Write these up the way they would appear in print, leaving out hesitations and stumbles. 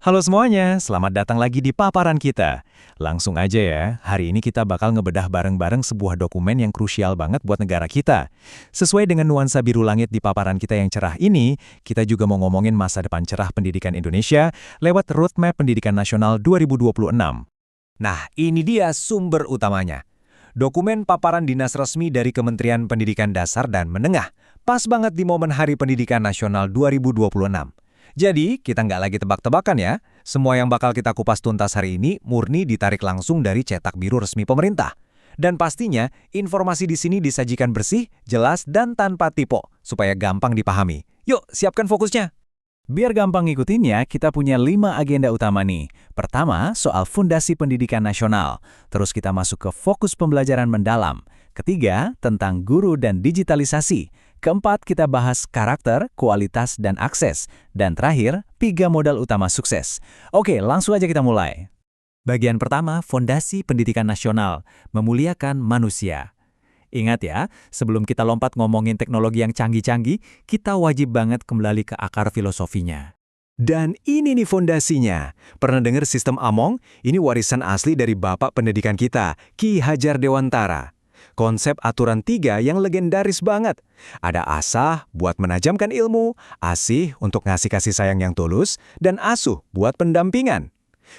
Halo semuanya, selamat datang lagi di paparan kita. Langsung aja ya, hari ini kita bakal ngebedah bareng-bareng sebuah dokumen yang krusial banget buat negara kita. Sesuai dengan nuansa biru langit di paparan kita yang cerah ini, kita juga mau ngomongin masa depan cerah pendidikan Indonesia lewat Roadmap Pendidikan Nasional 2026. Nah, ini dia sumber utamanya. Dokumen paparan dinas resmi dari Kementerian Pendidikan Dasar dan Menengah, pas banget di momen Hari Pendidikan Nasional 2026. Jadi, kita nggak lagi tebak-tebakan ya. Semua yang bakal kita kupas tuntas hari ini murni ditarik langsung dari cetak biru resmi pemerintah. Dan pastinya, informasi di sini disajikan bersih, jelas, dan tanpa tipe, supaya gampang dipahami. Yuk, siapkan fokusnya! Biar gampang ngikutinnya, kita punya 5 agenda utama nih. Pertama, soal fondasi pendidikan nasional. Terus kita masuk ke fokus pembelajaran mendalam. Ketiga, tentang guru dan digitalisasi. Keempat, kita bahas karakter, kualitas, dan akses. Dan terakhir, 3 modal utama sukses. Oke, langsung aja kita mulai. Bagian pertama, fondasi pendidikan nasional, memuliakan manusia. Ingat ya, sebelum kita lompat ngomongin teknologi yang canggih-canggih, kita wajib banget kembali ke akar filosofinya. Dan ini nih fondasinya. Pernah dengar sistem Among? Ini warisan asli dari Bapak Pendidikan kita, Ki Hajar Dewantara. Konsep aturan 3 yang legendaris banget. Ada asah buat menajamkan ilmu, asih untuk ngasih kasih sayang yang tulus, dan asuh buat pendampingan.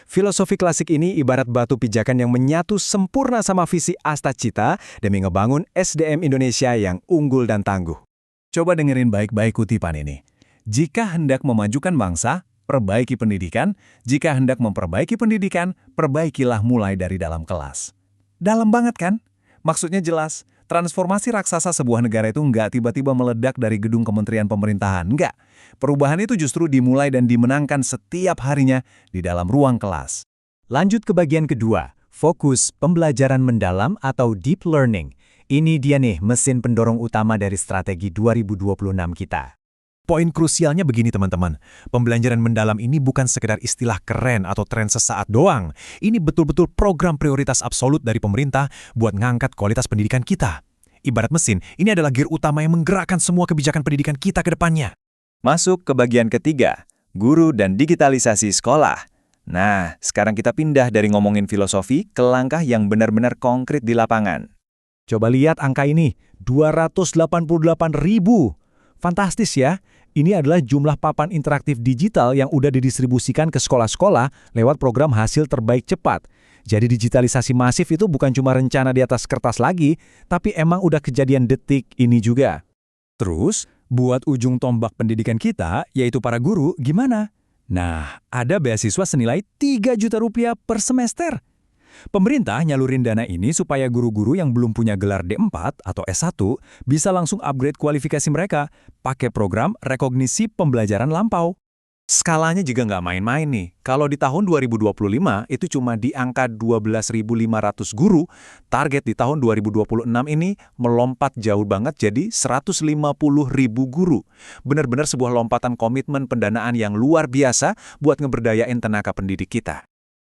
Filosofi klasik ini ibarat batu pijakan yang menyatu sempurna sama visi Astacita demi ngebangun SDM Indonesia yang unggul dan tangguh. Coba dengerin baik-baik kutipan ini. Jika hendak memajukan bangsa, perbaiki pendidikan. Jika hendak memperbaiki pendidikan, perbaikilah mulai dari dalam kelas. Dalam banget kan? Maksudnya jelas, transformasi raksasa sebuah negara itu nggak tiba-tiba meledak dari gedung kementerian pemerintahan, nggak. Perubahan itu justru dimulai dan dimenangkan setiap harinya di dalam ruang kelas. Lanjut ke bagian kedua, fokus pembelajaran mendalam atau deep learning. Ini dia nih mesin pendorong utama dari strategi 2026 kita. Poin krusialnya begini teman-teman, pembelajaran mendalam ini bukan sekedar istilah keren atau tren sesaat doang. Ini betul-betul program prioritas absolut dari pemerintah buat ngangkat kualitas pendidikan kita. Ibarat mesin, ini adalah gear utama yang menggerakkan semua kebijakan pendidikan kita ke depannya. Masuk ke bagian ketiga, guru dan digitalisasi sekolah. Nah, sekarang kita pindah dari ngomongin filosofi ke langkah yang benar-benar konkret di lapangan. Coba lihat angka ini, 288.000. Fantastis ya, ini adalah jumlah papan interaktif digital yang udah didistribusikan ke sekolah-sekolah lewat program hasil terbaik cepat. Jadi digitalisasi masif itu bukan cuma rencana di atas kertas lagi, tapi emang udah kejadian detik ini juga. Terus, buat ujung tombak pendidikan kita, yaitu para guru, gimana? Nah, ada beasiswa senilai 3 juta rupiah per semester. Pemerintah nyalurin dana ini supaya guru-guru yang belum punya gelar D4 atau S1 bisa langsung upgrade kualifikasi mereka pakai program rekognisi pembelajaran lampau. Skalanya juga nggak main-main nih. Kalau di tahun 2025 itu cuma di angka 12.500 guru, target di tahun 2026 ini melompat jauh banget jadi 150.000 guru. Benar-benar sebuah lompatan komitmen pendanaan yang luar biasa buat ngeberdayain tenaga pendidik kita.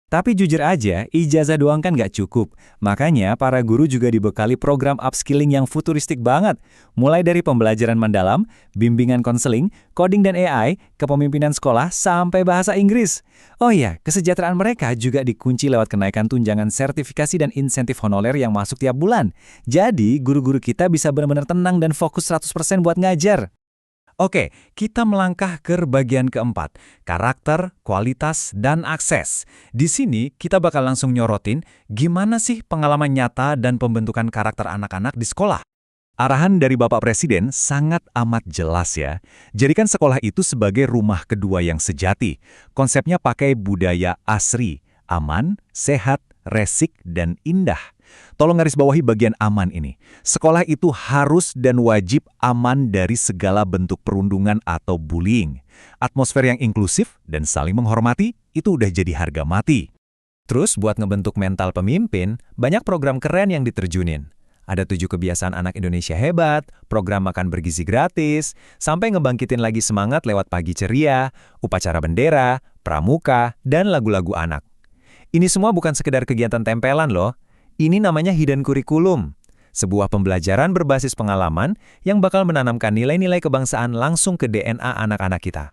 Tapi jujur aja, ijazah doang kan nggak cukup. Makanya para guru juga dibekali program upskilling yang futuristik banget. Mulai dari pembelajaran mendalam, bimbingan konseling, coding dan AI, kepemimpinan sekolah, sampai bahasa Inggris. Oh iya, kesejahteraan mereka juga dikunci lewat kenaikan tunjangan sertifikasi dan insentif honorer yang masuk tiap bulan. Jadi, guru-guru kita bisa benar-benar tenang dan fokus 100% buat ngajar. Oke, kita melangkah ke bagian keempat, karakter, kualitas, dan akses. Di sini kita bakal langsung nyorotin gimana sih pengalaman nyata dan pembentukan karakter anak-anak di sekolah. Arahan dari Bapak Presiden sangat amat jelas ya. Jadikan sekolah itu sebagai rumah kedua yang sejati. Konsepnya pakai budaya asri, aman, sehat, resik, dan indah. Tolong garis bawahi bagian aman ini. Sekolah itu harus dan wajib aman dari segala bentuk perundungan atau bullying. Atmosfer yang inklusif dan saling menghormati itu udah jadi harga mati. Terus buat ngebentuk mental pemimpin, banyak program keren yang diterjunin. Ada 7 kebiasaan anak Indonesia hebat, program makan bergizi gratis, sampai ngebangkitin lagi semangat lewat pagi ceria, upacara bendera, pramuka, dan lagu-lagu anak. Ini semua bukan sekedar kegiatan tempelan loh. Ini namanya hidden curriculum, sebuah pembelajaran berbasis pengalaman yang bakal menanamkan nilai-nilai kebangsaan langsung ke DNA anak-anak kita.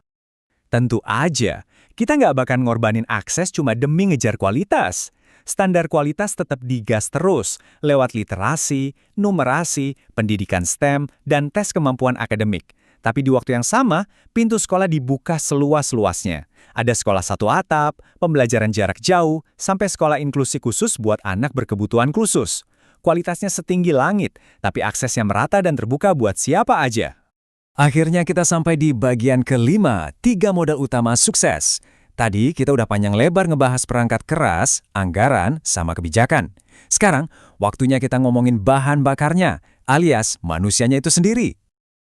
Tentu aja, Kita nggak bakal ngorbanin akses cuma demi ngejar kualitas. Standar kualitas tetap digas terus, lewat literasi, numerasi, pendidikan STEM, dan tes kemampuan akademik. Tapi di waktu yang sama, pintu sekolah dibuka seluas-luasnya. Ada sekolah satu atap, pembelajaran jarak jauh, sampai sekolah inklusi khusus buat anak berkebutuhan khusus. Kualitasnya setinggi langit, tapi aksesnya merata dan terbuka buat siapa aja. Akhirnya kita sampai di bagian kelima, 3 modal utama sukses. Tadi kita udah panjang lebar ngebahas perangkat keras, anggaran, sama kebijakan. Sekarang, waktunya kita ngomongin bahan bakarnya, alias manusianya itu sendiri.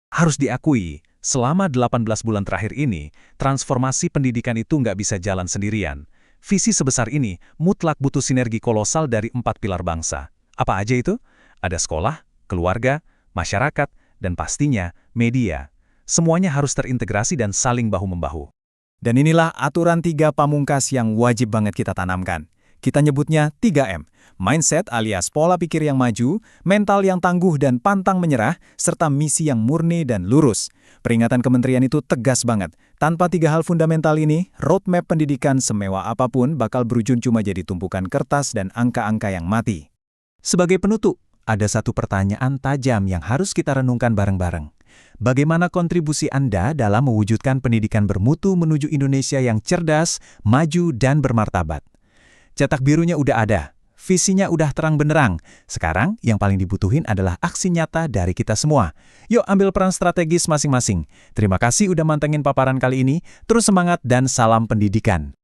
Harus diakui, selama 18 bulan terakhir ini, transformasi pendidikan itu nggak bisa jalan sendirian. Visi sebesar ini mutlak butuh sinergi kolosal dari 4 pilar bangsa. Apa aja itu? Ada sekolah, keluarga, masyarakat, dan pastinya media. Semuanya harus terintegrasi dan saling bahu-membahu. Dan inilah aturan 3 pamungkas yang wajib banget kita tanamkan. Kita nyebutnya 3M, mindset alias pola pikir yang maju, mental yang tangguh dan pantang menyerah, serta misi yang murni dan lurus. Peringatan kementerian itu tegas banget. Tanpa 3 hal fundamental ini, roadmap pendidikan semewah apapun bakal berujung cuma jadi tumpukan kertas dan angka-angka yang mati. Sebagai penutup, ada satu pertanyaan tajam yang harus kita renungkan bareng-bareng. Bagaimana kontribusi Anda dalam mewujudkan pendidikan bermutu menuju Indonesia yang cerdas, maju, dan bermartabat? Cetak birunya udah ada, visinya udah terang benderang. Sekarang yang paling dibutuhin adalah aksi nyata dari kita semua. Yuk ambil peran strategis masing-masing. Terima kasih udah mantengin paparan kali ini. Terus semangat dan salam pendidikan.